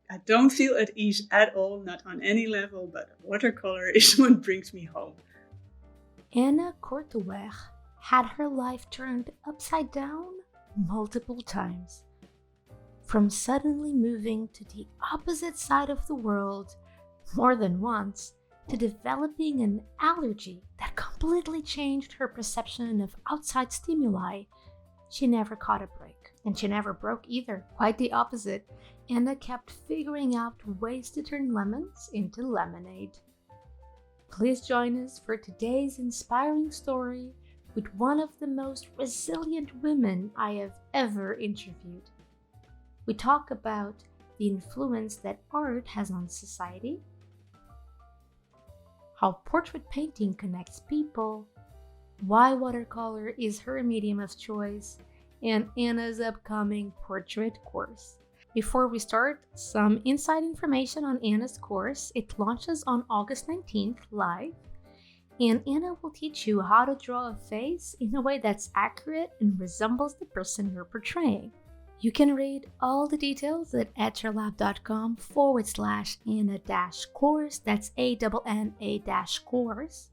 I don't feel at ease at all, not on any level, but watercolor is what brings me home. Anna Korteweg had her life turned upside down multiple times. From suddenly moving to the opposite side of the world more than once, to developing an allergy that completely changed her perception of outside stimuli. She never caught a break, and she never broke either. Quite the opposite. Anna kept figuring out ways to turn lemons into lemonade. Please join us for today's inspiring story with one of the most resilient women I have ever interviewed. We talk about the influence that art has on society, how portrait painting connects people, why watercolor is her medium of choice, and Anna's upcoming portrait course. Before we start, some inside information on Anna's course. It launches on August 19th live, and Anna will teach you how to draw a face in a way that's accurate and resembles the person you're portraying. You can read all the details at etchelab.com/Anna-course. That's ANNA-course.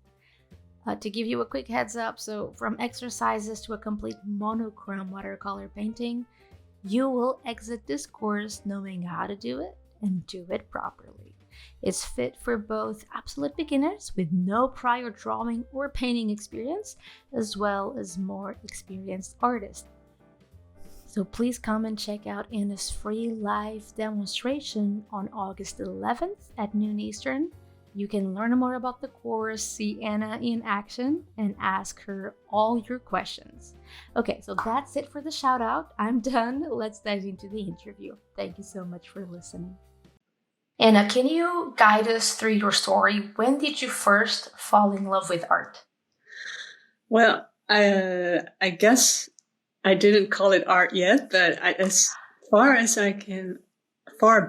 To give you a quick heads up, so from exercises to a complete monochrome watercolor painting, you will exit this course knowing how to do it and do it properly. It's fit for both absolute beginners with no prior drawing or painting experience, as well as more experienced artists. So please come and check out Anna's free live demonstration on August 11th at noon Eastern. You can learn more about the course, see Anna in action, and ask her all your questions. Okay, so that's it for the shout out. I'm done. Let's dive into the interview. Thank you so much for listening. Anna, can you guide us through your story? When did you first fall in love with art? Well, I guess I didn't call it art yet, but as far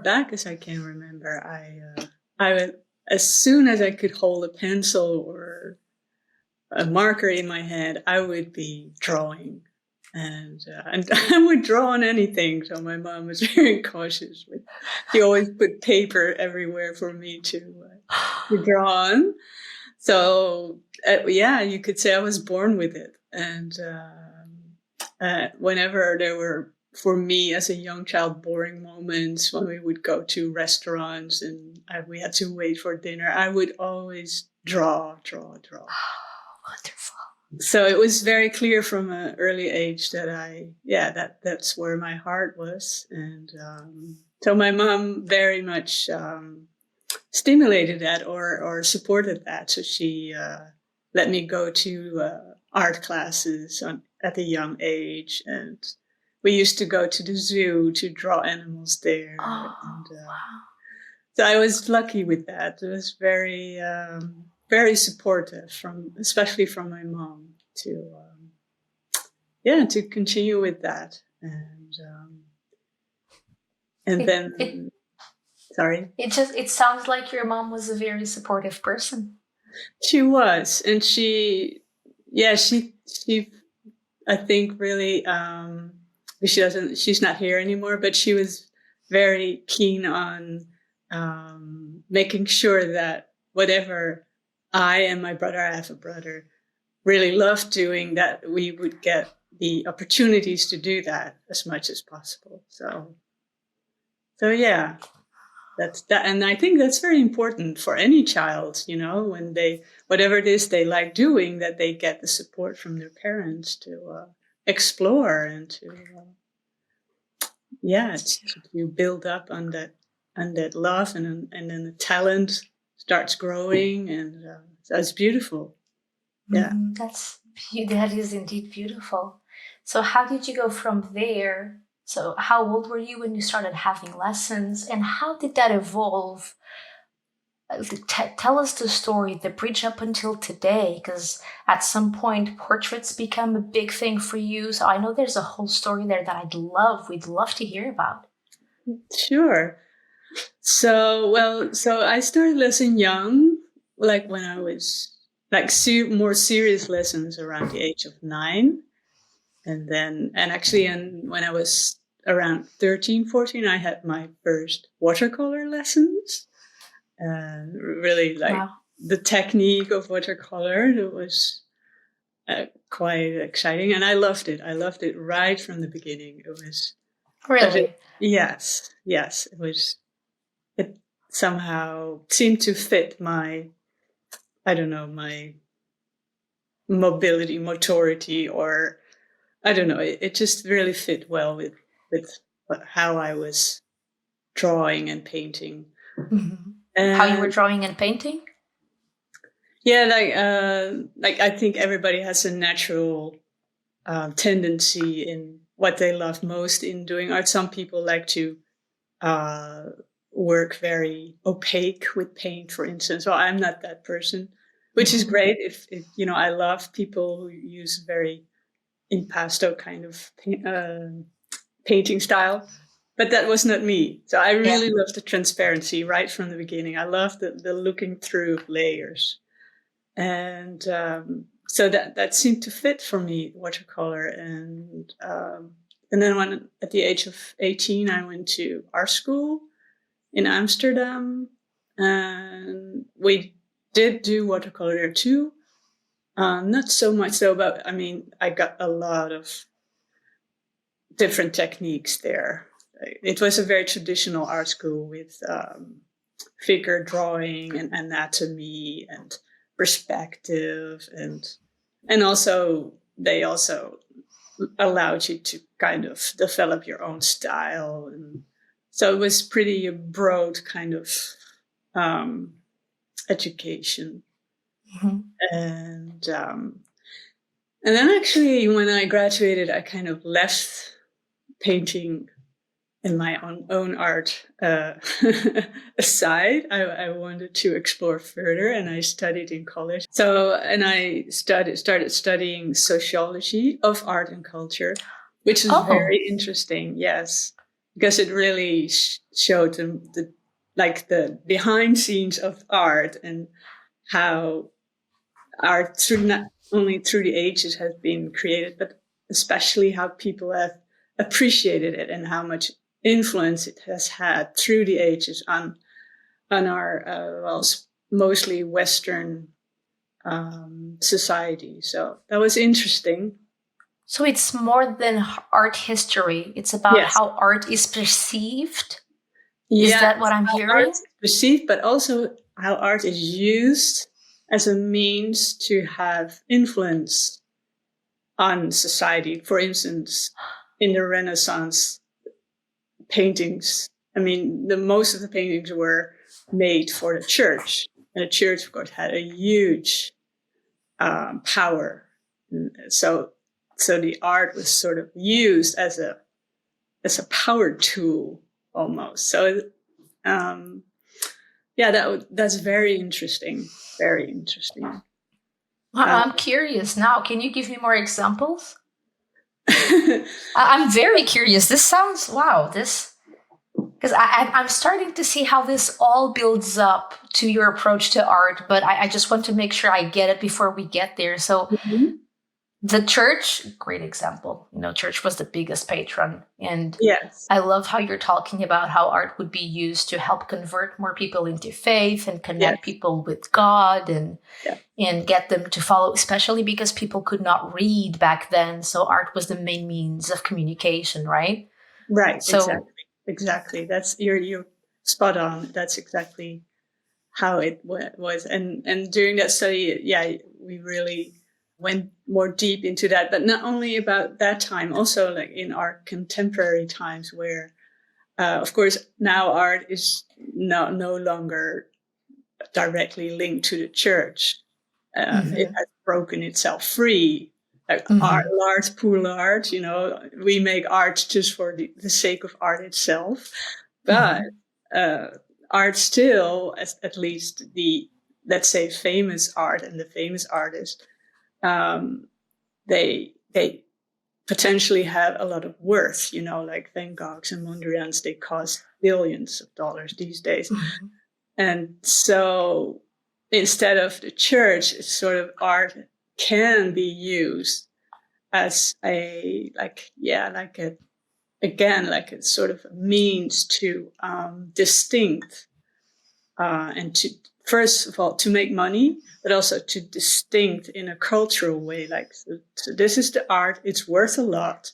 back as I can remember, I as soon as I could hold a pencil or a marker in my hand, I would be drawing, and I would draw on anything. So my mom was very cautious. She always put paper everywhere for me to draw on. So yeah, you could say I was born with it, and whenever there were, for me as a young child, boring moments when we would go to restaurants and we had to wait for dinner, I would always draw. Oh, wonderful. So it was very clear from an early age that that's where my heart was. And so my mom very much stimulated that or supported that. So she let me go to art classes at a young age, and we used to go to the zoo to draw animals there. Oh, and, wow. So I was lucky with that. It was very, very supportive especially from my mom to continue with that. Sorry. It sounds like your mom was a very supportive person. She was, and she I think really, she's not here anymore, but she was very keen on making sure that whatever I and my brother, I have a brother, really loved doing, that we would get the opportunities to do that as much as possible. So yeah, that's that. And I think that's very important for any child, when whatever it is they like doing, that they get the support from their parents to explore and to build up on that love, and then the talent starts growing, and that's beautiful. Yeah. That is indeed beautiful. So how did you go from there? So how old were you when you started having lessons, and how did that evolve? Tell us the story, the bridge up until today, because at some point portraits become a big thing for you. So I know there's a whole story there that we'd love to hear about. Sure. So I started lessons young, like when I was more serious lessons around the age of 9. And actually when I was around 13, 14, I had my first watercolor lessons. And really like Wow. the technique of watercolor, it was quite exciting. And I loved it. I loved it right from the beginning. It was, Really? yes, it was, it somehow seemed to fit my, I don't know, my motority, or I don't know. It just really fit well with how I was drawing and painting. How you were And drawing and painting? yeah, like I think everybody has a natural tendency in what they love most in doing art. Some people like to uh, work very opaque with paint, for instance. Well, I'm not that person, which is great. If you know, I love people who use very impasto kind of painting style, but that was not me. So I Yeah. really love the transparency right from the beginning. I love the looking through layers, and so that seemed to fit for me, watercolor. And then when at the age of 18, I went to art school in Amsterdam, and we did do watercolor there too. Not so much so, but I mean, I got a lot of different techniques there. It was a very traditional art school with figure drawing and anatomy and perspective, and also they also allowed you to kind of develop your own style, and so it was pretty a broad kind of education. Mhm. And then actually when I graduated, I kind of left painting in my own art aside. I wanted to explore further, and I studied in college. So, and I started studying sociology of art and culture, which is Oh. very interesting. Yes, because it really showed them the behind scenes of art, and how art through not only through the ages has been created, but especially how people have appreciated it and how much influence it has had through the ages on our mostly Western society. So that was interesting. So it's more than art history. It's about Yes, how art is perceived. Is yeah, that what I'm how art hearing? is perceived, but also how art is used as a means to have influence on society. For instance, in the Renaissance, paintings, I mean, the most of the paintings were made for the church, and the church, of course, had a huge power. So, so the art was sort of used as a power tool almost. So, um, yeah, that's very interesting. Very interesting. I'm curious now. Can you give me more examples? Um, I'm very curious. This sounds wow. This because I'm starting to see how this all builds up to your approach to art, but I just want to make sure I get it before we get there. So the church, great example. You know, church was the biggest patron, and yes. I love how you're talking about how art would be used to help convert more people into faith and Yes. connect people with God and Yeah. get them to follow, especially because people could not read back then. So art was the main means of communication, right? Right. So Exactly. Exactly. That's you're spot on. That's exactly how it was. And during that study, yeah, we really went more deep into that, but not only about that time, also like in our contemporary times, where of course now art is no longer directly linked to the church. It has broken itself free. Like art, large pool art, you know, we make art just for the sake of art itself. But uh, art still, at least the, let's say, famous art and the famous artists, um, they potentially have a lot of worth, you know, like Van Goghs and Mondrians, they cost billions of dollars these days. And so instead of the church, it's sort of art can be used as a like a again, like it's sort of a means to distinct and to, first of all, to make money, but also to distinct in a cultural way. Like, so this is the art, it's worth a lot.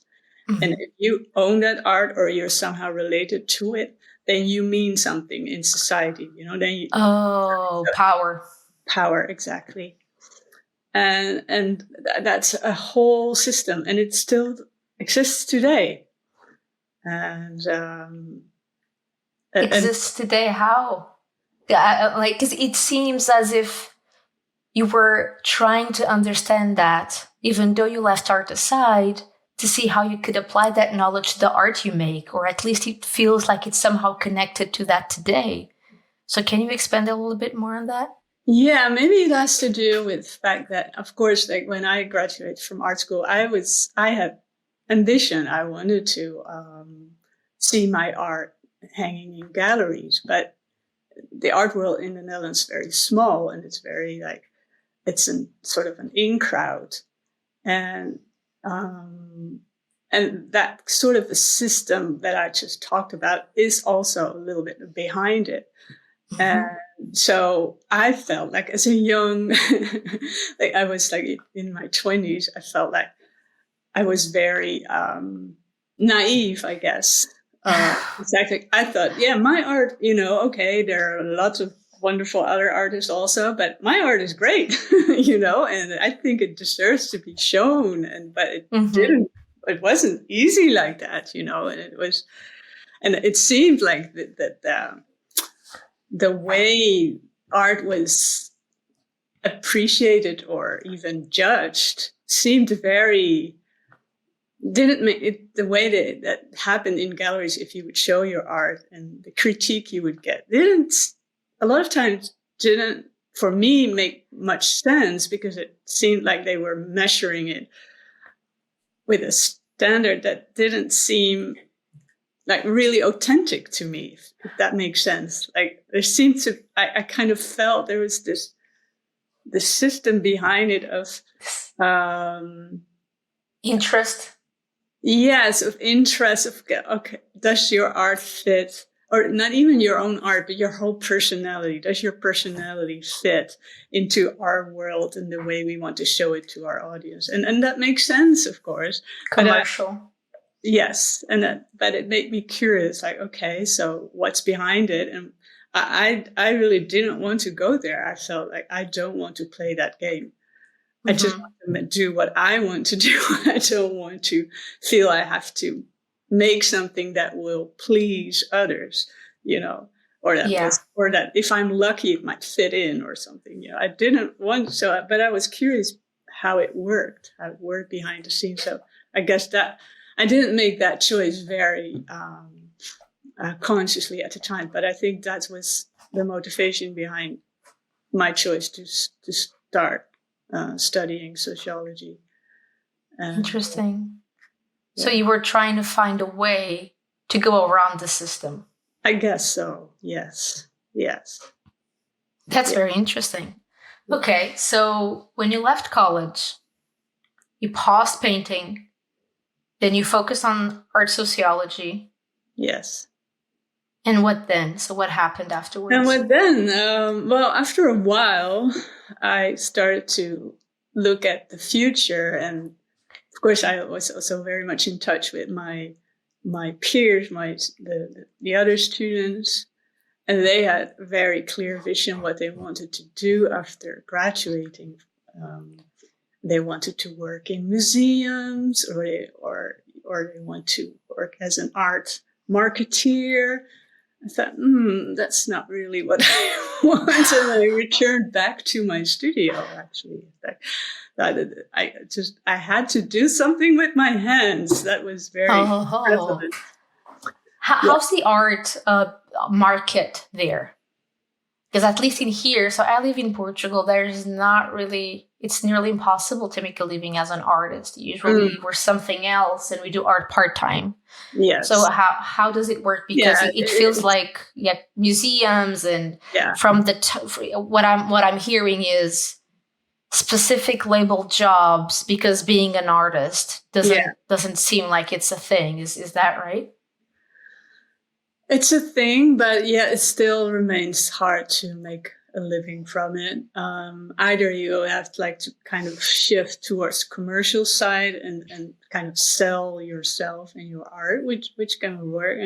Mm-hmm. And if you own that art or you're somehow related to it, then you mean something in society, then you, power. Power, exactly. And that's a whole system, and it still exists today. And exists today, how? Like, because it seems as if you were trying to understand that, even though you left art aside, to see how you could apply that knowledge to the art you make, or at least it feels like it's somehow connected to that today. So can you expand a little bit more on that? Yeah, maybe it has to do with the fact that, of course, like when I graduated from art school, I had ambition. I wanted to see my art hanging in galleries, but the art world in the Netherlands is very small, and it's very it's sort of an in crowd, and that sort of the system that I just talked about is also a little bit behind it. Mm-hmm. And so I felt like as a young, like I was like in my 20s, I felt like I was very naive, I guess. Exactly. I thought, yeah, my art, okay, there are lots of wonderful other artists also, but my art is great, and I think it deserves to be shown. But it didn't. It wasn't easy like that, and it seemed like that the way art was appreciated or even judged seemed didn't make it the way that happened in galleries. If you would show your art and the critique you would get a lot of times didn't, for me, make much sense, because it seemed like they were measuring it with a standard that didn't seem like really authentic to me, if that makes sense. Like there seemed to, I kind of felt there was the system behind it of interest. Yes, of interest, of, okay, does your art fit, or not even your own art, but your whole personality? Does your personality fit into our world and the way we want to show it to our audience? And that makes sense, of course. Commercial. Yes, but it made me curious. Like, okay, so what's behind it? And I really didn't want to go there. I felt like I don't want to play that game. I just want to do what I want to do. I don't want to feel I have to make something that will please others, or that if I'm lucky, it might fit in or something. I didn't want so, but I was curious how it worked behind the scenes. So I guess that I didn't make that choice very consciously at the time, but I think that was the motivation behind my choice to start studying sociology. Interesting. So you were trying to find a way to go around the system. I guess so. Yes. That's very interesting. Okay, so when you left college, you paused painting, then you focused on art sociology. Yes. And what then? So what happened afterwards? And what then? Well, after a while, I started to look at the future. And of course, I was also very much in touch with my peers, the other students. And they had a very clear vision what they wanted to do after graduating. They wanted to work in museums, or they want to work as an art marketeer. I thought, that's not really what I want. And I returned back to my studio, actually. I had to do something with my hands. That was very prevalent. How's the art market there? Because at least in here, so I live in Portugal, there's not really, it's nearly impossible to make a living as an artist. Usually we're something else and we do art part-time. Yes. So how does it work? Because it feels like museums and from the what I'm hearing is specific labeled jobs because being an artist doesn't seem like it's a thing. Is that right? It's a thing, but yeah, it still remains hard to make a living from it. Either you have to kind of shift towards the commercial side and kind of sell yourself and your art, which can work.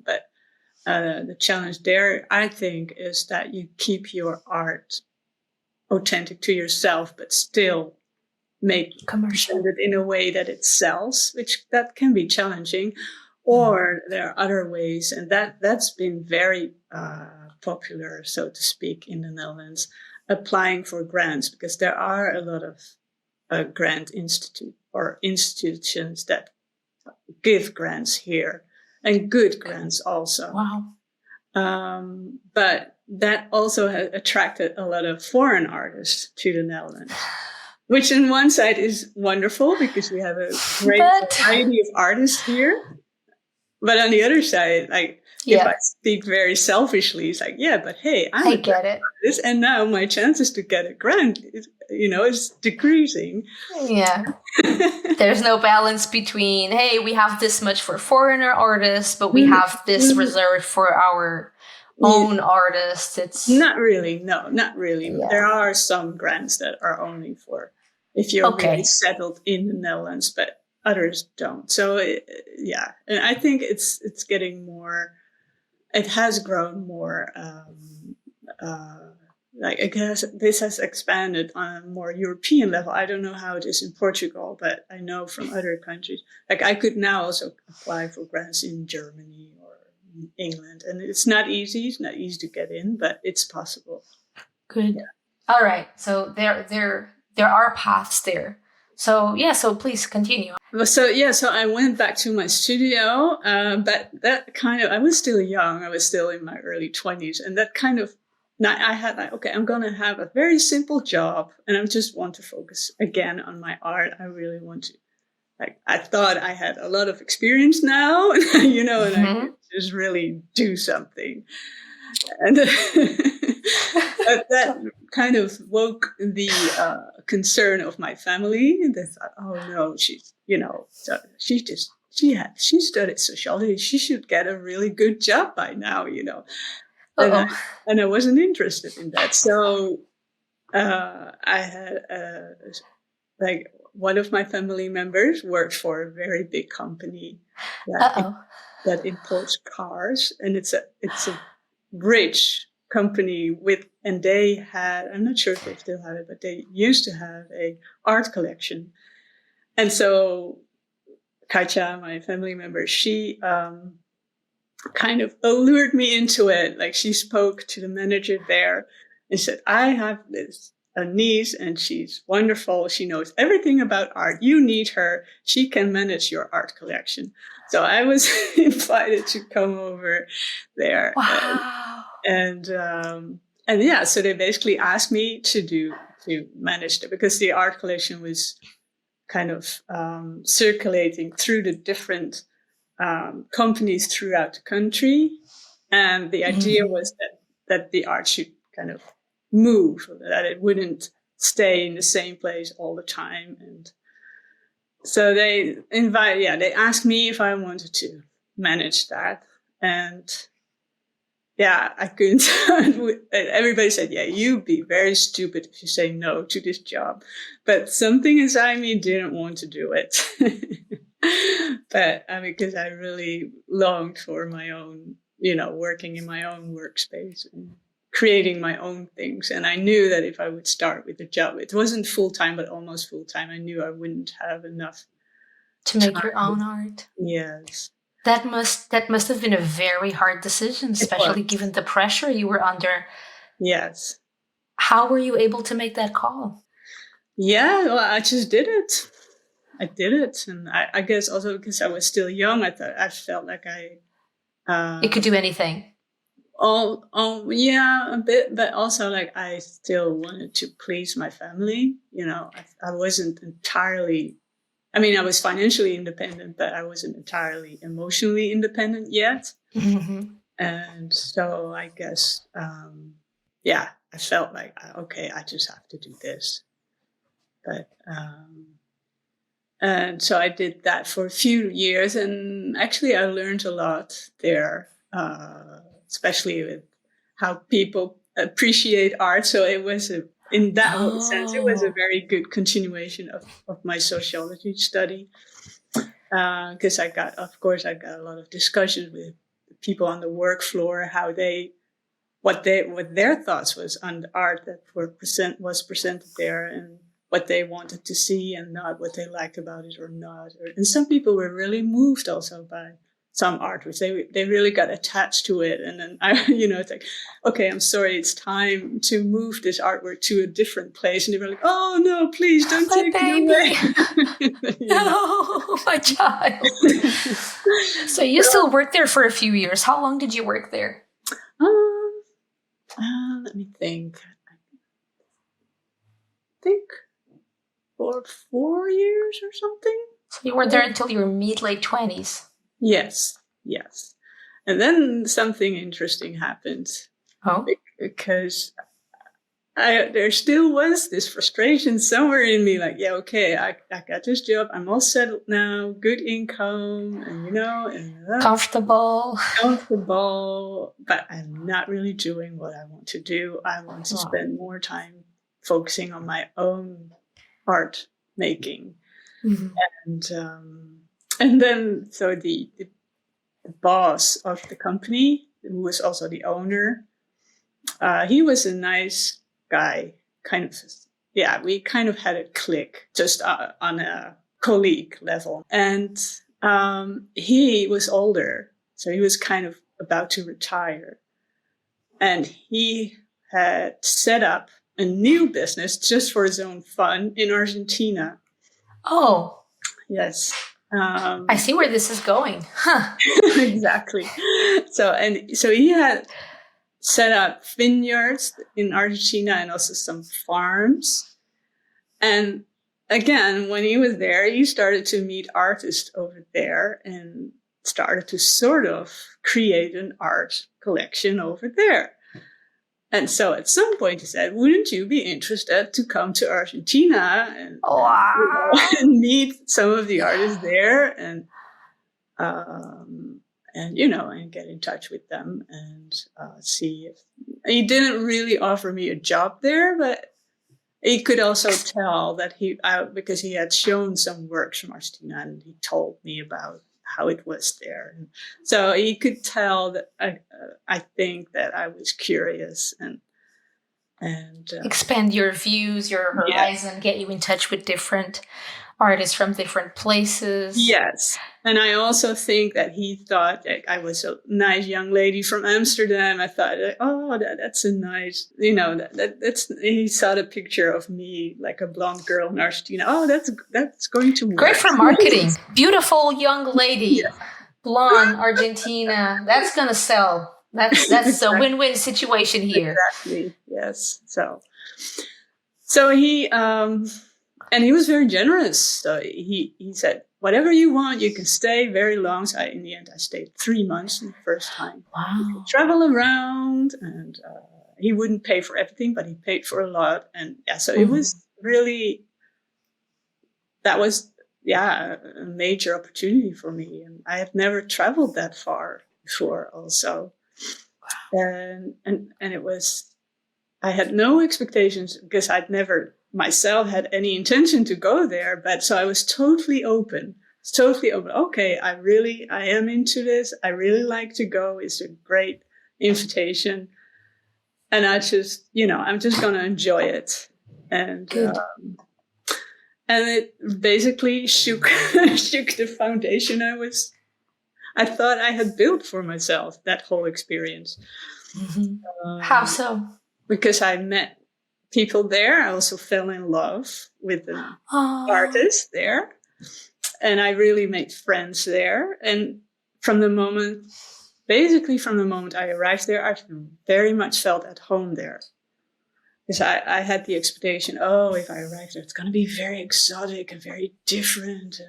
But the challenge there, I think, is that you keep your art authentic to yourself, but still make Commercial. it in a way that it sells, which that can be challenging. Or there are other ways, and that's been very popular, so to speak, in the Netherlands, applying for grants, because there are a lot of grant institutions that give grants here, and good grants also. Wow. But that also has attracted a lot of foreign artists to the Netherlands, which on one side is wonderful because we have a great variety of artists here. But on the other side, if I speak very selfishly, it's but hey, I get it. Artist, and now my chances to get a grant, is decreasing. Yeah. There's no balance between, hey, we have this much for foreigner artists, but we have this reserved for our own artists. It's not really. No, not really. Yeah. There are some grants that are only for if you're really settled in the Netherlands, but others don't. So and I think it's getting more. It has grown more. I guess this has expanded on a more European level. I don't know how it is in Portugal, but I know from other countries. I could now also apply for grants in Germany or England, and it's not easy. It's not easy to get in, but it's possible. Good. Yeah. All right. So there are paths there. So please continue. So I went back to my studio, but that kind of, I was still young. I was still in my early 20s, and that kind of, I had I'm going to have a very simple job, and I just want to focus again on my art. I really want to, I thought I had a lot of experience now, and I could just really do something. And that kind of woke the concern of my family. They thought, oh no, she studied sociology. She should get a really good job by now, And I wasn't interested in that. So I had one of my family members worked for a very big company that imports cars, and it's a rich company and they had, I'm not sure if they still have it, but they used to have a art collection. And so Katja, my family member, she kind of allured me into it. She spoke to the manager there and said, I have a niece and she's wonderful. She knows everything about art. You need her. She can manage your art collection. So I was invited to come over there. Wow. So they basically asked me to manage it, because the art collection was kind of circulating through the different companies throughout the country. And the idea was that the art should kind of move, that it wouldn't stay in the same place all the time. And so they asked me if I wanted to manage that. And I couldn't. Everybody said, you'd be very stupid if you say no to this job. But something inside me didn't want to do it. But because I really longed for my own, working in my own workspace and creating my own things. And I knew that if I would start with a job, it wasn't full-time, but almost full-time, I knew I wouldn't have enough to make your own art. Yes. That must have been a very hard decision, especially given the pressure you were under. Yes. How were you able to make that call? Yeah, well, I just did it. I did it. And I guess also because I was still young, I felt like you could do anything. A bit, but also I still wanted to please my family. I wasn't entirely, I was financially independent, but I wasn't entirely emotionally independent yet. Mm-hmm. And so I guess, I felt like, okay, I just have to do this. But and so I did that for a few years, and actually I learned a lot there, especially with how people appreciate art. So it was in that sense, it was a very good continuation of my sociology study, because I got a lot of discussions with people on the work floor, how what their thoughts was on the art that was presented there, and what they wanted to see and not what they liked about it or not. And some people were really moved also by some art, which they really got attached to it. And then it's like, okay, I'm sorry, it's time to move this artwork to a different place. And they were like, oh no, please don't take it away. No, my child. So you still worked there for a few years. How long did you work there? Let me think. I think for 4 years or something. So you were there until your late 20s. Yes. And then something interesting happened. Oh. Because there still was this frustration somewhere in me, like, yeah, okay, I got this job, I'm all settled now, good income, and comfortable, but I'm not really doing what I want to do. I want to spend more time focusing on my own art making. And then so the boss of the company, who was also the owner, he was a nice guy, we kind of had a click just on a colleague level. And he was older, so he was kind of about to retire. And he had set up a new business just for his own fun in Argentina. Oh. Yes. I see where this is going. Huh. Exactly. So he had set up vineyards in Argentina and also some farms. And again, when he was there, he started to meet artists over there and started to sort of create an art collection over there. And so at some point he said, wouldn't you be interested to come to Argentina and meet some of the artists there and get in touch with them and see if he didn't really offer me a job there, but he could also tell that because he had shown some works from Argentina and he told me about how it was there. And so he could tell that I think that I was curious and expand your views, your horizon, get you in touch with different artists from different places. Yes. And I also think that he thought I was a nice young lady from Amsterdam. I thought, that's a nice, that's, he saw the picture of me, like a blonde girl in Argentina. Oh, that's going to work. Great for marketing. Beautiful young lady, blonde, Argentina. That's going to sell. That's exactly. A win-win situation here. Exactly. Yes. So he, and he was very generous. So he said, whatever you want, you can stay very long. So in the end, I stayed 3 months the first time. Wow. You could travel around, and he wouldn't pay for everything, but he paid for a lot. And so it was really, that was, a major opportunity for me. And I had never traveled that far before also. And it was, I had no expectations because I'd never myself had any intention to go there, but so I was totally open. Okay, I am into this. I really like to go. It's a great invitation. And I just, I'm just going to enjoy it. And it basically shook the foundation I thought I had built for myself, that whole experience. Mm-hmm. How so? Because I met people there. I also fell in love with an artist there. And I really made friends there. And from the moment I arrived there, I very much felt at home there. Because I had the expectation, if I arrive there, it's going to be very exotic and very different.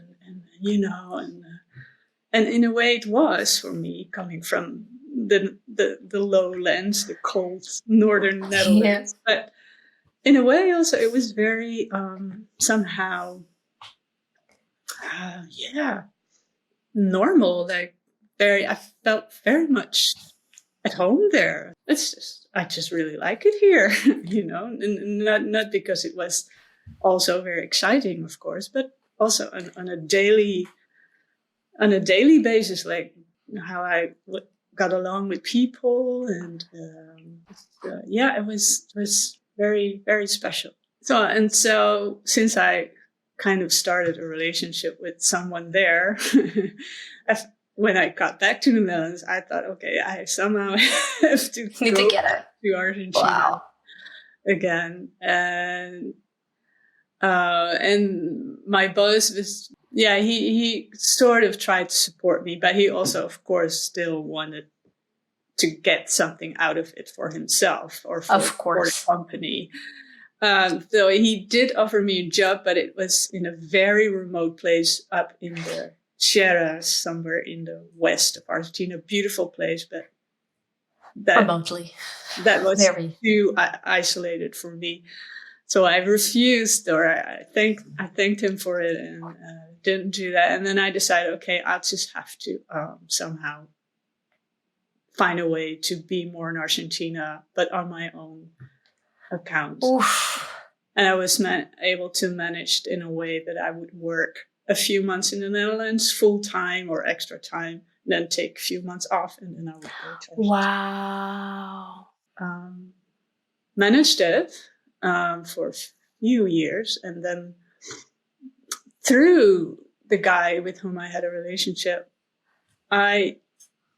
And in a way it was for me, coming from the lowlands, the cold northern Netherlands. But in a way, also, it was very somehow, normal. Like I felt very much at home there. I just really like it here, and not because it was also very exciting, of course, but also on a daily basis, like how I got along with people, and it was very, very special. So since I kind of started a relationship with someone there, when I got back to the Netherlands, I thought, okay, I somehow have to Need go to get it. to Argentina Wow. again, and my boss was, he sort of tried to support me, but he also, of course, still wanted to get something out of it for himself or for the company. So he did offer me a job, but it was in a very remote place up in the Sierras, somewhere in the west of Argentina. Beautiful place, but Remotely. That was very too isolated for me. So I refused, or I thanked him for it, and didn't do that. And then I decided, okay, I'll just have to somehow find a way to be more in Argentina, but on my own account. Oof. And I was able to manage in a way that I would work a few months in the Netherlands, full time or extra time, then take a few months off, and then I would go to Argentina. Wow. Managed it for a few years, and then through the guy with whom I had a relationship, I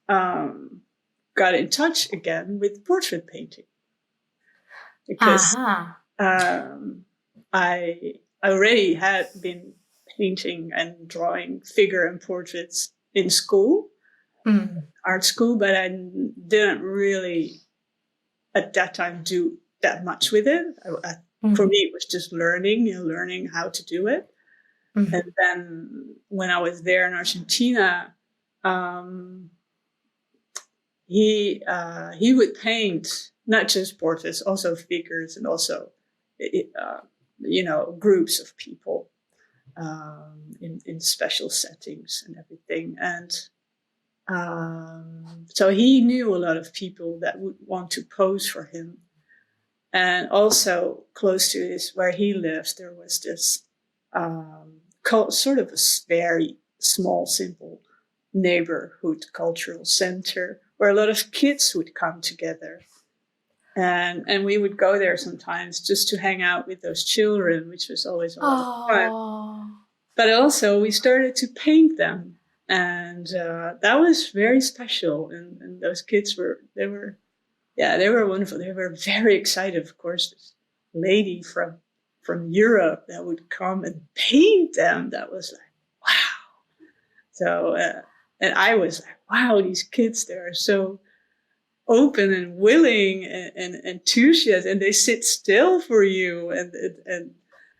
got in touch again with portrait painting, because I already had been painting and drawing figure and portraits in school, art school, but I didn't really at that time do that much with it. For me, it was just learning how to do it. Mm-hmm. And then when I was there in Argentina, he would paint not just portraits, also figures, and also groups of people in special settings and everything. And so he knew a lot of people that would want to pose for him. And also close to where he lives, there was this sort of a very small, simple neighborhood cultural center where a lot of kids would come together. And we would go there sometimes just to hang out with those children, which was always a lot of fun. But also we started to paint them. And that was very special. And those kids were wonderful. They were very excited, of course. This lady from Europe that would come and paint them. That was like, wow. So, and I was like, wow, these kids, they are so open and willing and enthusiastic, and they sit still for you. And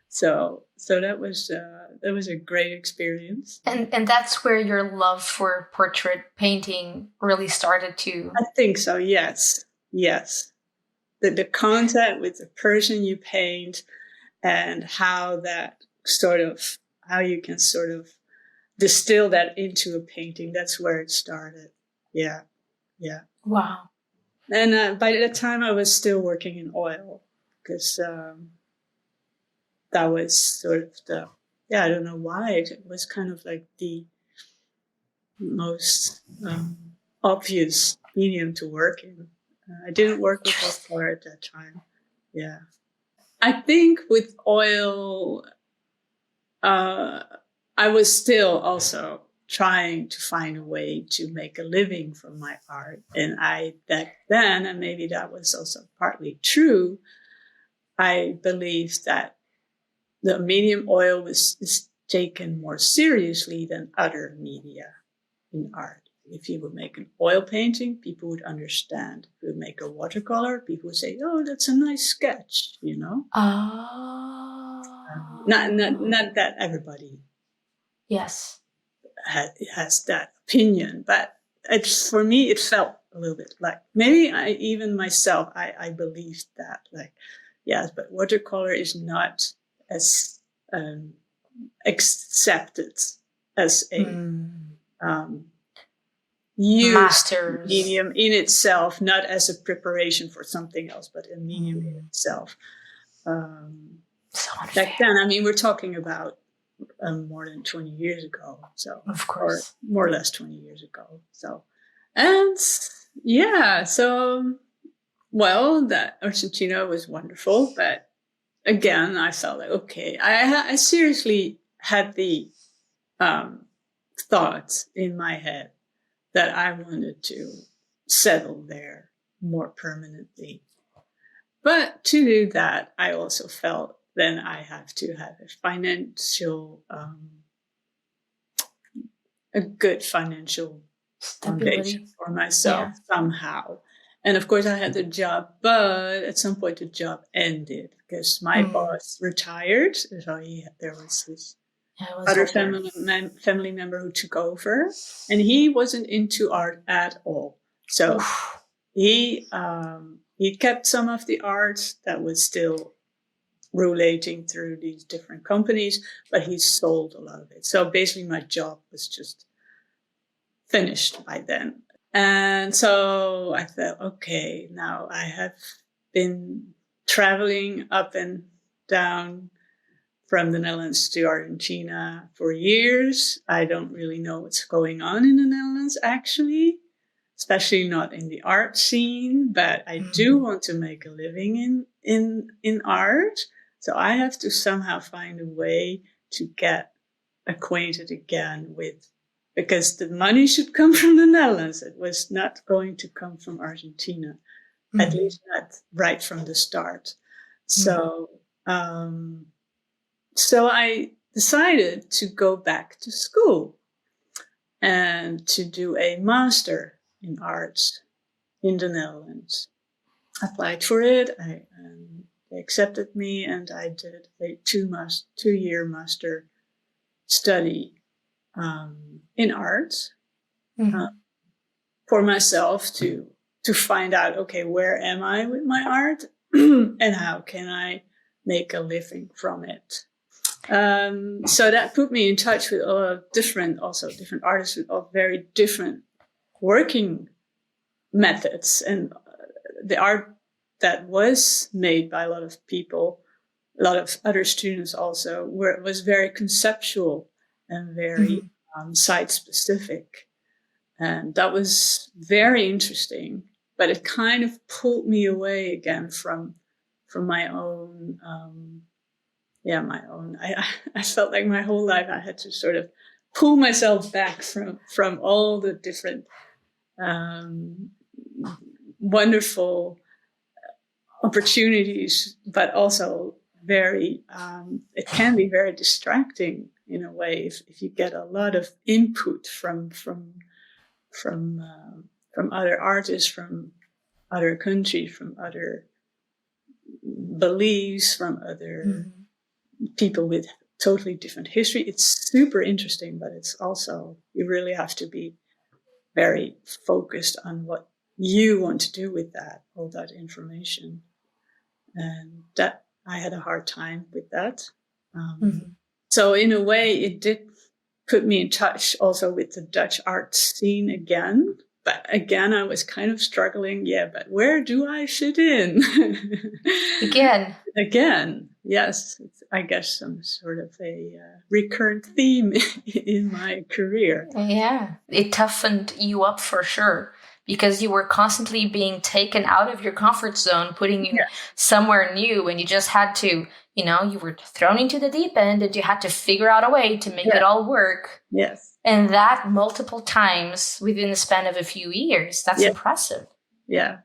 so that was a great experience. And that's where your love for portrait painting really started to. I think so. Yes. The contact with the person you paint, and how you can sort of distill that into a painting. That's where it started. Yeah. Wow. And by that time, I was still working in oil, because that was sort of I don't know why, it was kind of like the most obvious medium to work in. I didn't work with watercolour at that time. Yeah. I think with oil, I was still also trying to find a way to make a living from my art. And back then, and maybe that was also partly true, I believed that the medium oil is taken more seriously than other media in art. If you would make an oil painting, people would understand. If you would make a watercolor, people would say, "Oh, that's a nice sketch," Not that everybody has that opinion, but for me, it felt a little bit like, maybe even myself, I believed that, like, yes, but watercolor is not as accepted as a used Masters. medium in itself, not as a preparation for something else, but a medium in itself. So Back then, I mean, we're talking about more than 20 years ago, so of course, or more or less 20 years ago. So, and yeah, so well, that Argentina was wonderful, but again, I felt like, okay, I seriously had the thought in my head that I wanted to settle there more permanently. But to do that, I also felt then I have to have a financial, a good financial foundation stability for myself somehow. And of course, I had the job, but at some point the job ended because my boss retired. So there was this other family member who took over, and he wasn't into art at all. So he kept some of the art that was still rotating through these different companies, but he sold a lot of it. So basically, my job was just finished by then. And so I thought, okay, now I have been traveling up and down from the Netherlands to Argentina for years. I don't really know what's going on in the Netherlands, actually, especially not in the art scene, but I do want to make a living in art. So I have to somehow find a way to get acquainted again with, because the money should come from the Netherlands. It was not going to come from Argentina, at least not right from the start. So, so I decided to go back to school and to do a master in arts in the Netherlands. I applied for it. They accepted me, and I did a 2-year master study in arts for myself to find out, okay, where am I with my art and how can I make a living from it. So that put me in touch with a lot of different artists with very different working methods, and the art that was made by a lot of people, a lot of other students also, was very conceptual and very site specific. And that was very interesting, but it kind of pulled me away again from my own, I felt like my whole life I had to sort of pull myself back from all the different wonderful opportunities, but also very, it can be very distracting in a way if you get a lot of input from other artists, from other countries, from other beliefs, from other people with totally different history. It's super interesting, but it's also, you really have to be very focused on what you want to do with all that information. And that I had a hard time with that. So in a way, it did put me in touch also with the Dutch art scene again. But again, I was kind of struggling. Yeah, but where do I fit in? Again, yes. It's, I guess, some sort of a recurrent theme in my career. Yeah, it toughened you up for sure, because you were constantly being taken out of your comfort zone, putting you somewhere new, and you just had to, you were thrown into the deep end and you had to figure out a way to make it all work. Yes. And that multiple times within the span of a few years. That's impressive. Yeah.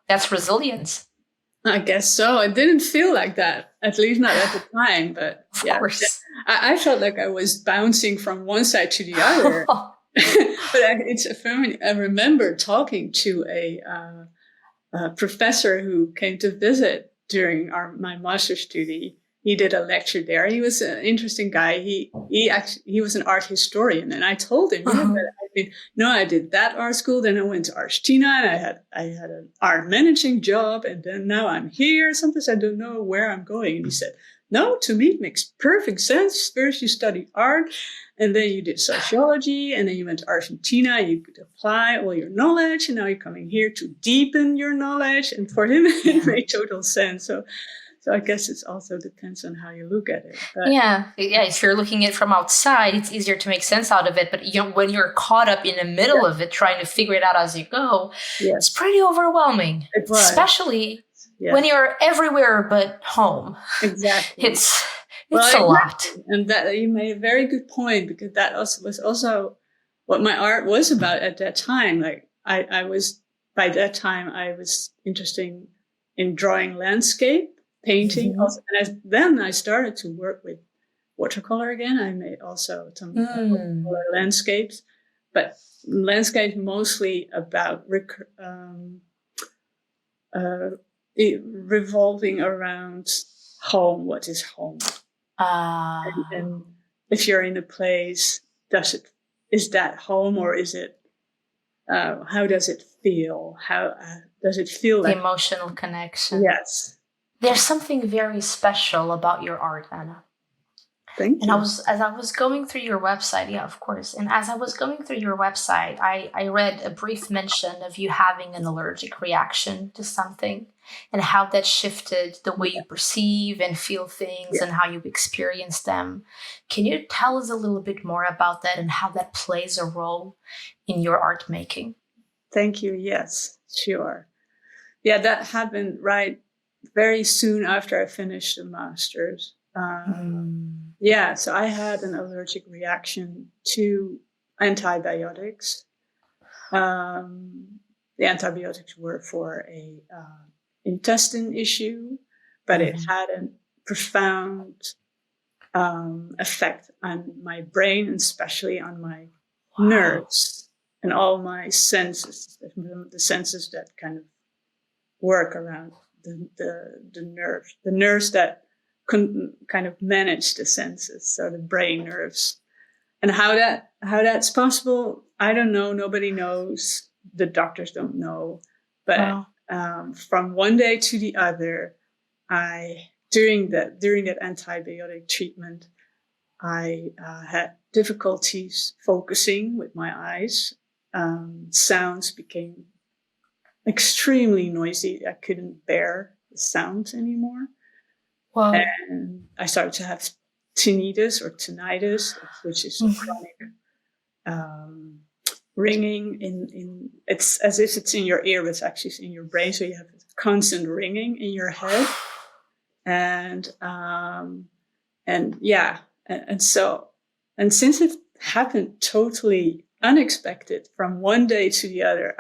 That's resilience. I guess so. It didn't feel like that, at least not at the time. But of course. I felt like I was bouncing from one side to the other. But it's funny. I remember talking to a professor who came to visit during my master's study, he did a lecture there. He was an interesting guy. He was an art historian, and I told him, yeah, but I did that art school. Then I went to Argentina, and I had an art managing job, and then now I'm here. Sometimes I don't know where I'm going. And he said, no, to me it makes perfect sense. First you study art, and then you did sociology, and then you went to Argentina. You could apply all your knowledge, and now you're coming here to deepen your knowledge. And for him, it made total sense. So I guess it also depends on how you look at it. But yeah. If you're looking at it from outside, it's easier to make sense out of it. But when you're caught up in the middle of it, trying to figure it out as you go, it's pretty overwhelming. It was. Especially when you're everywhere but home. Exactly. It's a lot. And that you made a very good point, because that was also what my art was about at that time. Like I was, by that time, I was interested in drawing landscape painting also, and then I started to work with watercolor again. I made also some watercolor landscapes, but landscapes mostly about revolving around home. What is home? And if you're in a place, is that home, or is it? How does it feel? How does it feel? The emotional connection. Yes. There's something very special about your art, Anna. Thank you. And as I was going through your website, yeah, of course. And as I was going through your website, I read a brief mention of you having an allergic reaction to something, and how that shifted the way you perceive and feel things and how you experience them. Can you tell us a little bit more about that and how that plays a role in your art making? Thank you. Yes, sure. Yeah, that happened very soon after I finished the master's. Yeah, so I had an allergic reaction to antibiotics. The antibiotics were for a intestine issue, but it had a profound effect on my brain, and especially on my nerves and all my senses, the senses that kind of work around the nerves that kind of manage the senses, so the brain nerves. And how that's possible, I don't know. Nobody knows. The doctors don't know. But from one day to the other, during that antibiotic treatment, I had difficulties focusing with my eyes. Sounds became extremely noisy. I couldn't bear the sounds anymore. Wow. And I started to have tinnitus, which is chronic ringing in it's as if it's in your ear, but it's actually in your brain. So you have constant ringing in your head. And since it happened totally unexpected from one day to the other,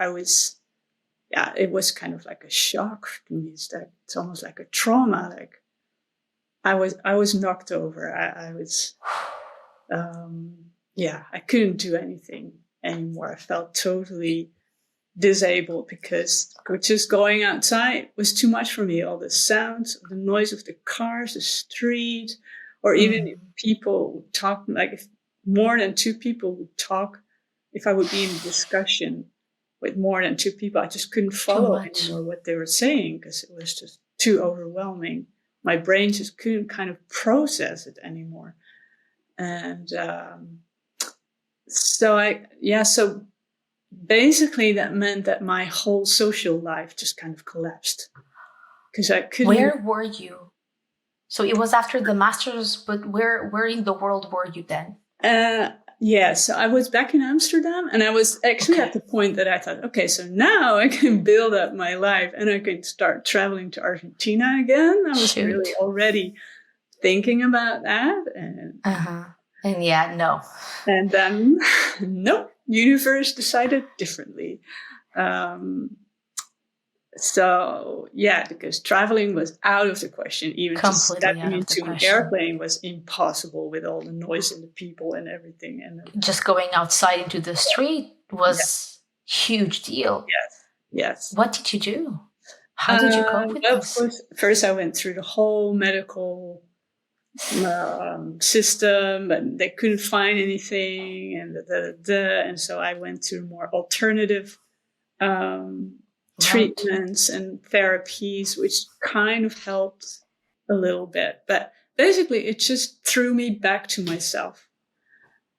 it was kind of like a shock to me. It's almost like a trauma. Like I was knocked over. I was, I couldn't do anything anymore. I felt totally disabled because just going outside was too much for me. All the sounds, the noise of the cars, the street, or even if people would talk, like if more than two people would talk, if I would be in a discussion with more than two people, I just couldn't follow anymore what they were saying because it was just too overwhelming. My brain just couldn't kind of process it anymore. And so basically that meant that my whole social life just kind of collapsed. Because I couldn't... Where were you? So it was after the master's, but where in the world were you then? So I was back in Amsterdam, and I was actually at the point that I thought, okay, so now I can build up my life and I can start traveling to Argentina again. I was really already thinking about that. And then, nope, universe decided differently. Because traveling was out of the question. Even just stepping into an airplane was impossible with all the noise and the people and everything. And just going outside into the street was huge deal. Yes. What did you do? How did you cope with this? Of course, first I went through the whole medical system, and they couldn't find anything, and so I went to more alternative Right. treatments and therapies, which kind of helped a little bit. But basically, it just threw me back to myself.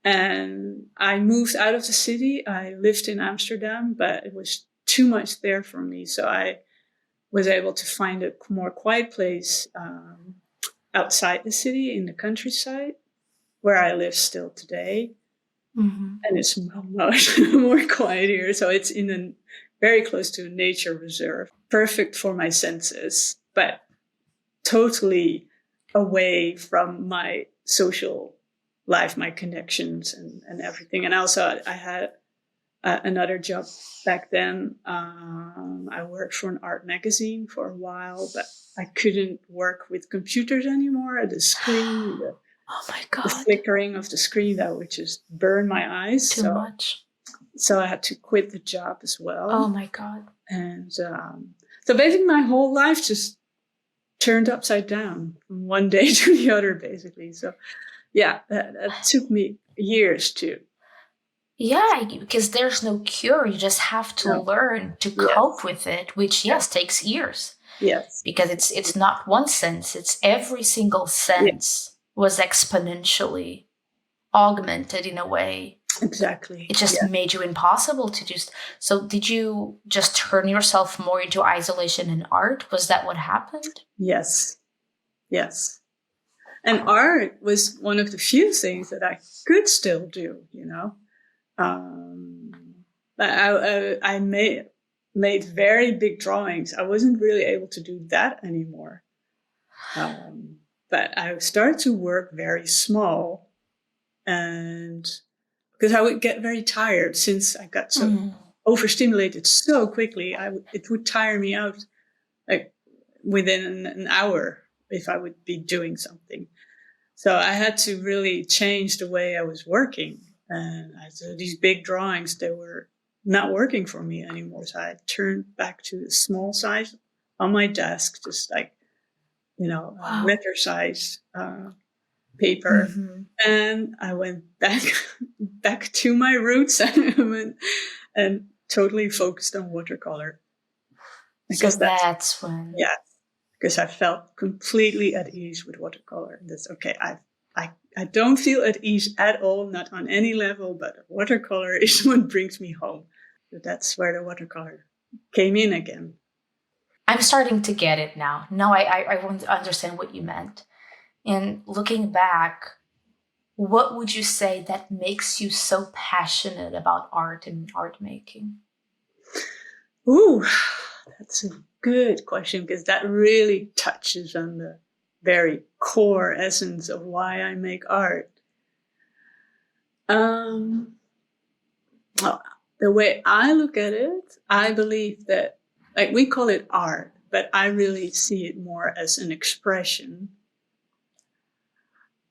And I moved out of the city. I lived in Amsterdam, but it was too much there for me. So I was able to find a more quiet place outside the city in the countryside, where I live still today. Mm-hmm. And it's much more quiet here. So it's in a very close to a nature reserve, perfect for my senses, but totally away from my social life, my connections, and everything. And also, I had another job back then. I worked for an art magazine for a while, but I couldn't work with computers anymore. The screen, Oh my the God. flickering of the screen, that would just burn my eyes. Too much. So I had to quit the job as well. Oh my God. And so basically my whole life just turned upside down from one day to the other, basically. So yeah, that took me years to. Yeah, because there's no cure. You just have to No. learn to Yes. cope with it, which yes takes years. Yes. Because it's not one sense, it's every single sense was exponentially augmented in a way. Exactly. It just made you impossible to do. So did you just turn yourself more into isolation and art? Was that what happened? Yes. Yes. And art was one of the few things that I could still do, you know. I made very big drawings. I wasn't really able to do that anymore. But I started to work very small, and because I would get very tired since I got so overstimulated so quickly, it would tire me out like within an hour if I would be doing something. So I had to really change the way I was working. And so these big drawings, they were not working for me anymore. So I turned back to the small size on my desk, just like, Wow. letter size paper. Mm-hmm. And I went back to my roots and totally focused on watercolor. So that's when. Yeah, because I felt completely at ease with watercolor. That's okay. I don't feel at ease at all, not on any level, but watercolor is what brings me home. So that's where the watercolor came in again. I'm starting to get it now. No, I won't understand what you meant. And looking back, what would you say that makes you so passionate about art and art making? Ooh, that's a good question, because that really touches on the very core essence of why I make art. Well, the way I look at it, I believe that, like, we call it art, but I really see it more as an expression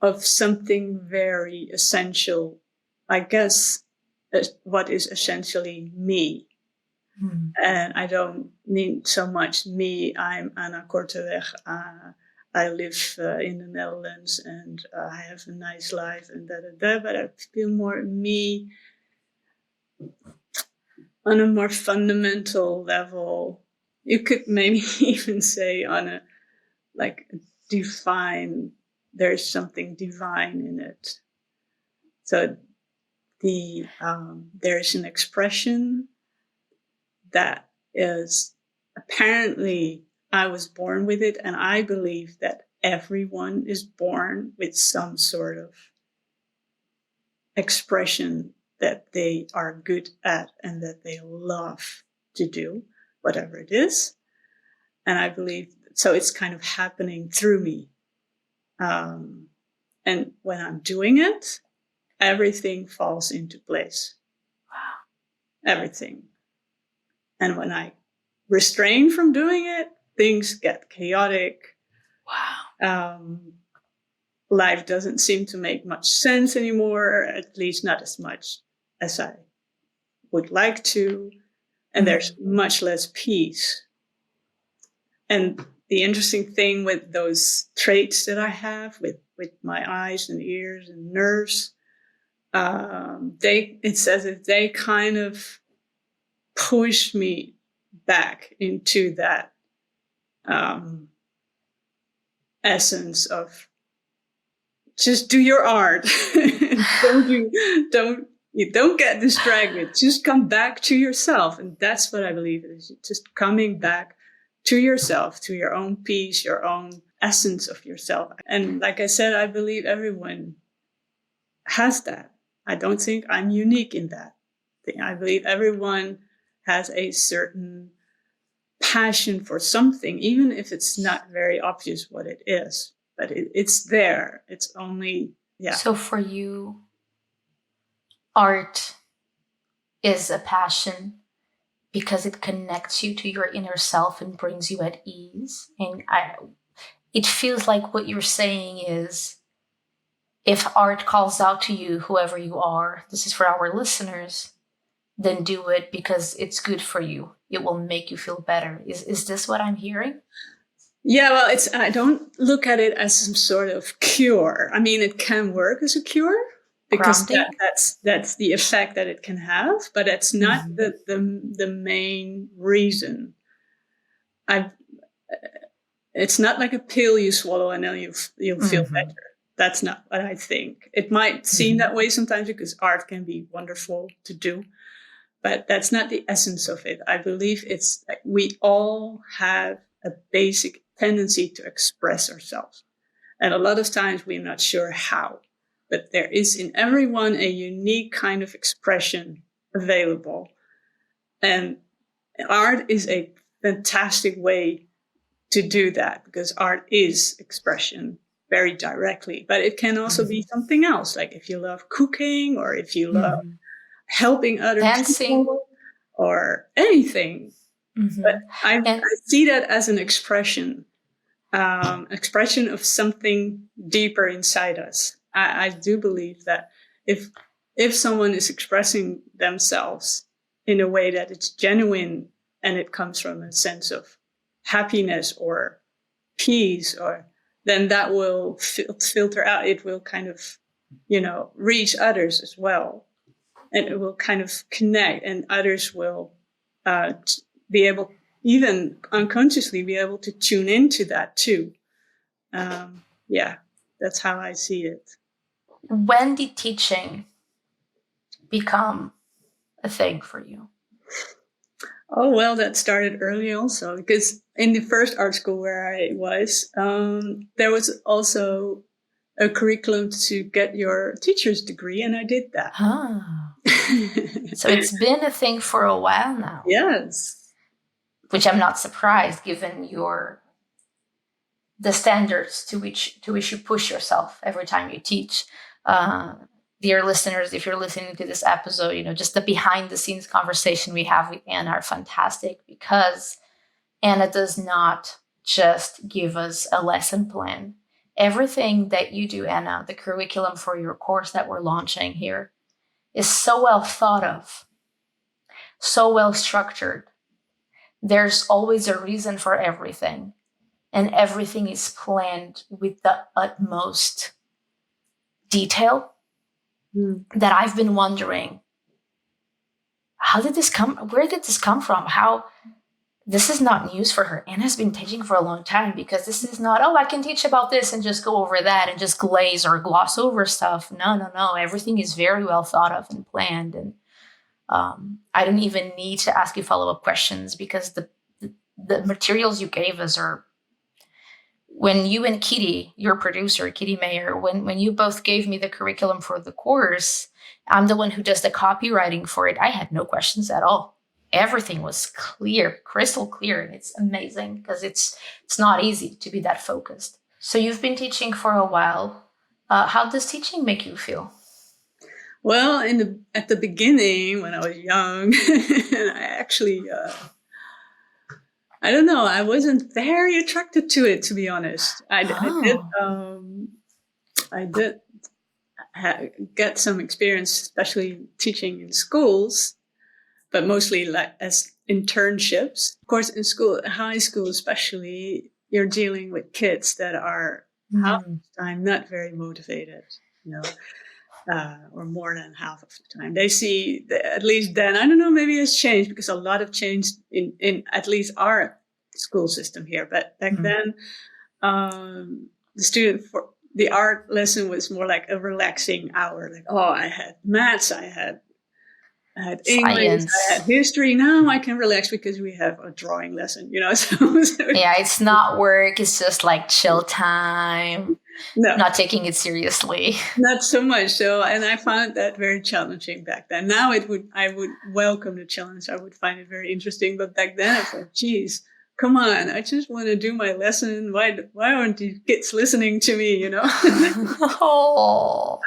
of something very essential, I guess, what is essentially me. And I don't mean so much me. I'm Anna Korteweg. I live in the Netherlands, and I have a nice life, and but I feel more me on a more fundamental level. You could maybe even say on a divine. There's something divine in it. So there's an expression that is apparently, I was born with it, and I believe that everyone is born with some sort of expression that they are good at and that they love to do, whatever it is. And I believe so. It's kind of happening through me. And when I'm doing it, everything falls into place. Wow. Everything. And when I restrain from doing it, things get chaotic. Wow. Life doesn't seem to make much sense anymore, at least not as much as I would like to. And there's much less peace. And the interesting thing with those traits that I have, with with my eyes and ears and nerves, it's as if they kind of push me back into that essence of just do your art. don't get distracted. Just come back to yourself. And that's what I believe is just coming back to yourself, to your own peace, your own essence of yourself. And like I said, I believe everyone has that. I don't think I'm unique in that thing. I believe everyone has a certain passion for something, even if it's not very obvious what it is. But it's there. It's only, yeah. So for you, art is a passion because it connects you to your inner self and brings you at ease. And it feels like what you're saying is, if art calls out to you, whoever you are, this is for our listeners, then do it because it's good for you. It will make you feel better. Is this what I'm hearing? Yeah, well, I don't look at it as some sort of cure. I mean, it can work as a cure because that's the effect that it can have, but it's not the main reason. It's not like a pill you swallow and then you'll feel better. That's not what I think. It might seem that way sometimes because art can be wonderful to do, but that's not the essence of it. I believe it's like we all have a basic tendency to express ourselves. And a lot of times we're not sure how, but there is in everyone a unique kind of expression available. And art is a fantastic way to do that because art is expression very directly, but it can also be something else. Like if you love cooking or if you love helping other people or anything. But I see that as an expression of something deeper inside us. I do believe that if someone is expressing themselves in a way that it's genuine and it comes from a sense of happiness or peace, or then that will filter out. It will kind of, reach others as well, and it will kind of connect, and others will be able, even unconsciously, be able to tune into that too. That's how I see it. When did teaching become a thing for you? Oh, well, that started early also, because in the first art school where I was, there was also a curriculum to get your teacher's degree, and I did that. So it's been a thing for a while now. Yes. Which I'm not surprised, given the standards to which you push yourself every time you teach. Dear listeners, if you're listening to this episode, just the behind the scenes conversation we have with Anna are fantastic, because Anna does not just give us a lesson plan. Everything that you do, Anna, the curriculum for your course that we're launching here, is so well thought of, so well structured. There's always a reason for everything, and everything is planned with the utmost detail. That I've been wondering, where did this come from? How this is not news for her. Anna's been teaching for a long time, because this is not, I can teach about this and just go over that and just glaze or gloss over stuff. No. Everything is very well thought of and planned. And I don't even need to ask you follow-up questions, because the materials you gave us are, when you and Kitty, your producer, Kitty Mayer, when you both gave me the curriculum for the course, I'm the one who does the copywriting for it. I had no questions at all. Everything was clear, crystal clear. And it's amazing, because it's not easy to be that focused. So you've been teaching for a while. How does teaching make you feel? Well, at the beginning, when I was young, I actually... I don't know. I wasn't very attracted to it, to be honest. I did get some experience, especially teaching in schools, but mostly like as internships. Of course, in school, high school especially, you're dealing with kids that are half Mm. the time not very motivated, you know. Or more than half of the time. They see, at least then, I don't know, maybe it's changed because a lot have changed in at least our school system here. But back Mm. then, the student for the art lesson was more like a relaxing hour. Like, oh, I had maths, I had English, I had Science. history. Now I can relax because we have a drawing lesson, you know. Yeah, it's not work, it's just like chill time, No, not taking it seriously. not so much. So, and I found that very challenging back then. Now I would welcome the challenge. I would find it very interesting. But back then I thought, geez, come on. I just want to do my lesson. Why aren't these kids listening to me? You know? Oh.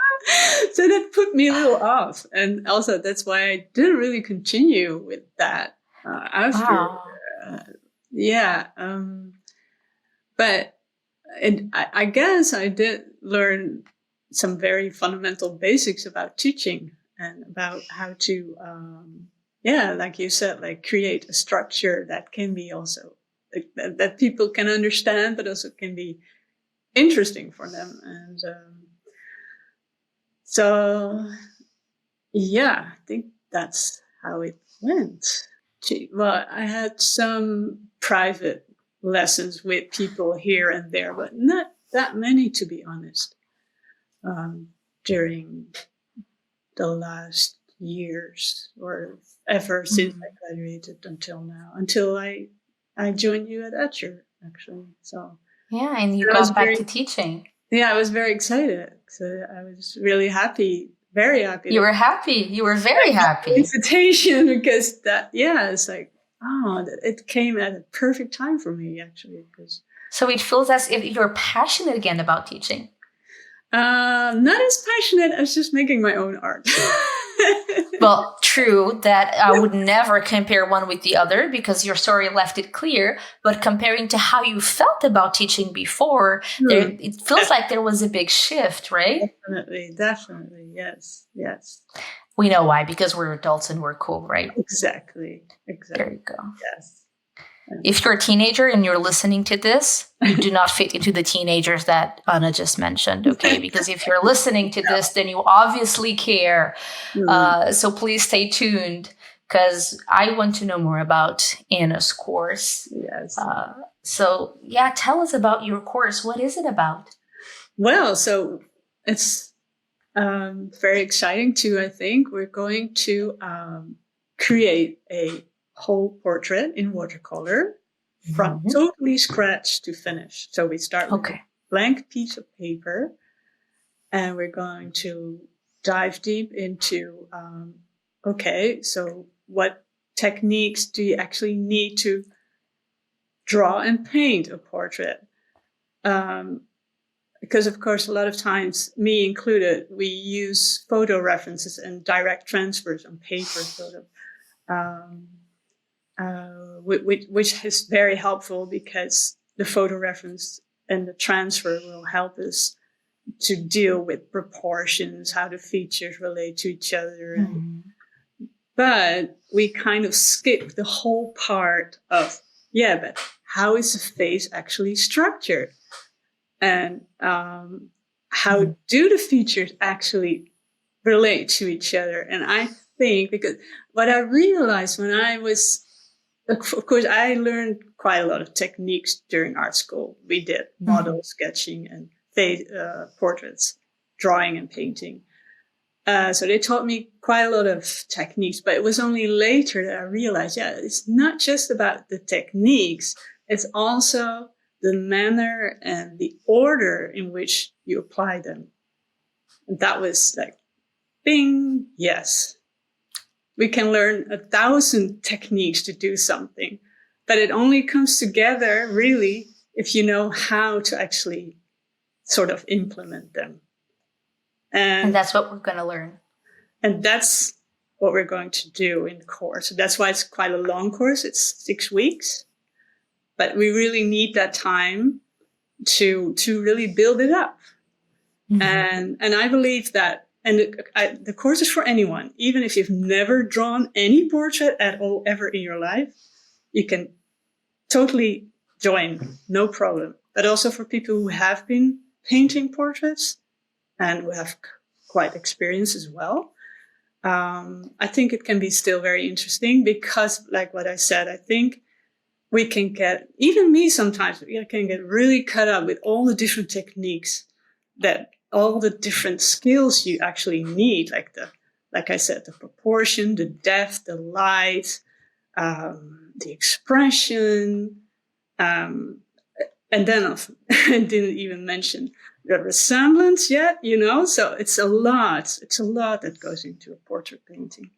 So that put me a little off. And also that's why I didn't really continue with that, after, Wow. yeah. But I guess I did learn some very fundamental basics about teaching and about how to, like you said, like create a structure that can be also like, that people can understand, but also can be interesting for them. And so, yeah, I think that's how it went. Well, I had some private lessons with people here and there, but not that many, to be honest, during the last years or ever since I graduated until now, until I joined you at Etcher, actually. So Yeah, and you I was got back to teaching. I was very excited. So I was really happy, very happy. You were happy. You were very happy. Invitation, because it's like, it came at a perfect time for me, actually, because So it feels as if you're passionate again about teaching. not as passionate as just making my own art. Well, true that I would never compare one with the other because your story left it clear. But comparing to how you felt about teaching before, it feels like there was a big shift, right? Definitely, yes. We know why, because we're adults and we're cool, right? Exactly. There you go. Yes. If you're a teenager and you're listening to this, you do not fit into the teenagers that Anna just mentioned, okay? Because if you're listening to this, then you obviously care. So please stay tuned because I want to know more about Anna's course. Yes. So tell us about your course. What is it about? Well, so it's very exciting too, I think. We're going to create a whole portrait in watercolor from totally scratch to finish. So we start with a blank piece of paper and we're going to dive deep into, so what techniques do you actually need to draw and paint a portrait? Because, of course, a lot of times, me included, we use photo references and direct transfers on paper, sort of, which is very helpful because the photo reference and the transfer will help us to deal with proportions, how the features relate to each other. But we kind of skip the whole part of, but how is the face actually structured? And how do the features actually relate to each other? And I think, because what I realized when I was, of course, I learned quite a lot of techniques during art school. We did model sketching and portraits, drawing and painting. So they taught me quite a lot of techniques, but it was only later that I realized, it's not just about the techniques. It's also the manner and the order in which you apply them. And that was like, bing, yes. We can learn 1,000 techniques to do something, but it only comes together really if you know how to actually sort of implement them. And that's what we're going to learn. And that's what we're going to do in the course. So that's why it's quite a long course. It's 6 weeks. But we really need that time to really build it up. And I believe that, and the course is for anyone, even if you've never drawn any portrait at all ever in your life, you can totally join, no problem. But also for people who have been painting portraits and who have quite experience as well. I think it can be still very interesting because, like what I said, I think we can get, even me sometimes, I can get really cut up with all the different techniques, that all the different skills you actually need, like I said, the proportion, the depth, the light, the expression, and then I didn't even mention the resemblance yet, so it's a lot that goes into a portrait painting.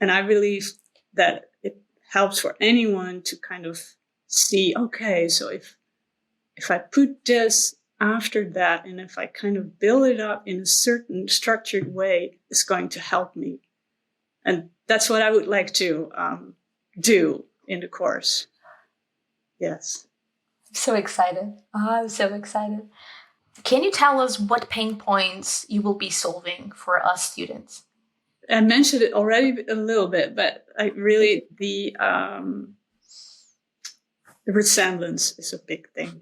And I believe that it helps for anyone to kind of see, okay, so if I put this after that, and if I kind of build it up in a certain structured way, it's going to help me. And that's what I would like to do in the course. Yes. So excited. I'm so excited. Can you tell us what pain points you will be solving for us students? I mentioned it already a little bit, but the resemblance is a big thing,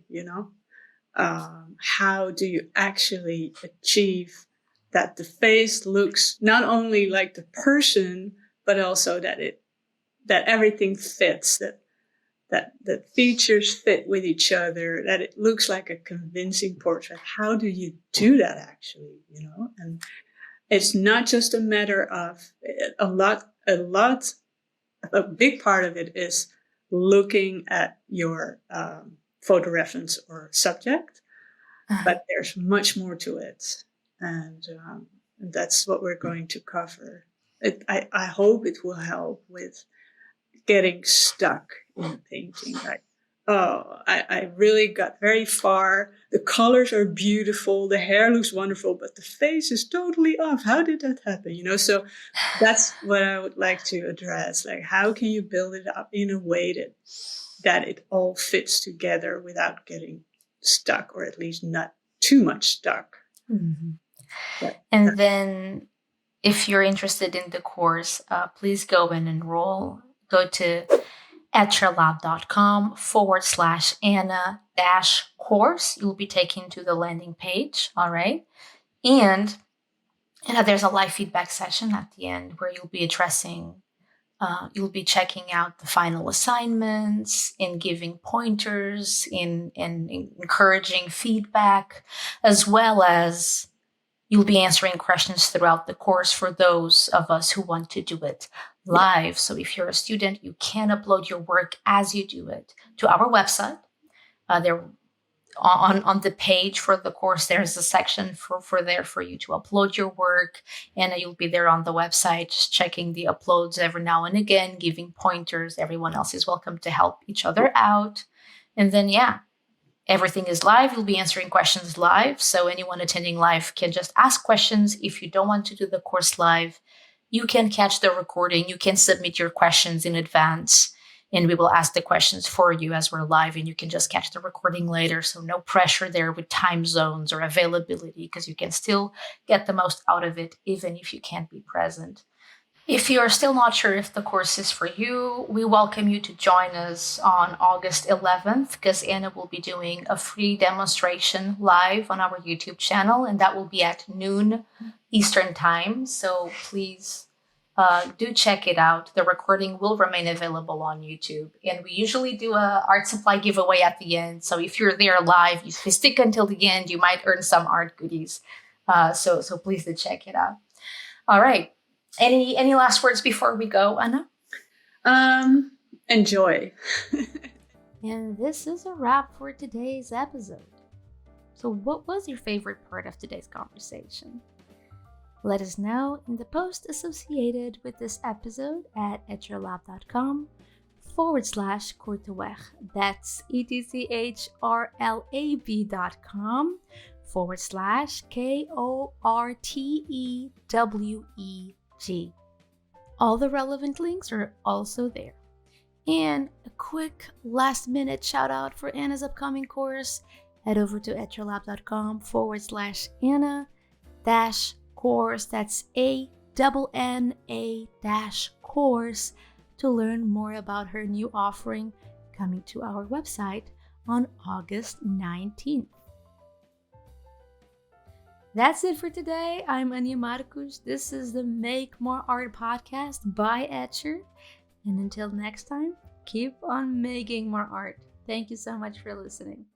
How do you actually achieve that the face looks not only like the person, but also that everything fits, that the features fit with each other, that it looks like a convincing portrait. How do you do that actually, And it's not just a matter of a big part of it is looking at your photo reference or subject, but there's much more to it. And that's what we're going to cover. I hope it will help with getting stuck in a painting. Like, I really got very far. The colors are beautiful. The hair looks wonderful, but the face is totally off. How did that happen? So that's what I would like to address. Like, how can you build it up in a way that it all fits together without getting stuck, or at least not too much stuck. Mm-hmm. And then if you're interested in the course, please go and enroll. Go to etcherlab.com/Anna-course. You'll be taken to the landing page. All right. And there's a live feedback session at the end where you'll be checking out the final assignments and giving pointers and encouraging feedback, as well as you'll be answering questions throughout the course for those of us who want to do it live. So if you're a student, you can upload your work as you do it to our website. There on the page for the course, there's a section for you to upload your work, and you'll be there on the website just checking the uploads every now and again, giving pointers. Everyone else is welcome to help each other out. And then, everything is live. You'll be answering questions live. So anyone attending live can just ask questions. If you don't want to do the course live, you can catch the recording. You can submit your questions in advance, and we will ask the questions for you as we're live, and you can just catch the recording later. So no pressure there with time zones or availability, because you can still get the most out of it, even if you can't be present. If you're still not sure if the course is for you, we welcome you to join us on August 11th, because Anna will be doing a free demonstration live on our YouTube channel, and that will be at noon Eastern time. So please do check it out. The recording will remain available on YouTube, and we usually do a art supply giveaway at the end. So if you're there live, if you stick until the end, you might earn some art goodies. So please do check it out. All right. Any last words before we go, Anna? Enjoy. And this is a wrap for today's episode. So what was your favorite part of today's conversation? Let us know in the post associated with this episode at etcherlab.com/Korteweg. That's etcherlab.com/KORTEWEG. All the relevant links are also there. And a quick last minute shout out for Anna's upcoming course. Head over to etcherlab.com/Anna-course. That's ANNA-course to learn more about her new offering coming to our website on August 19th. That's it for today. I'm Anya Marcus. This is the Make More Art podcast by Etcher. And until next time, keep on making more art. Thank you so much for listening.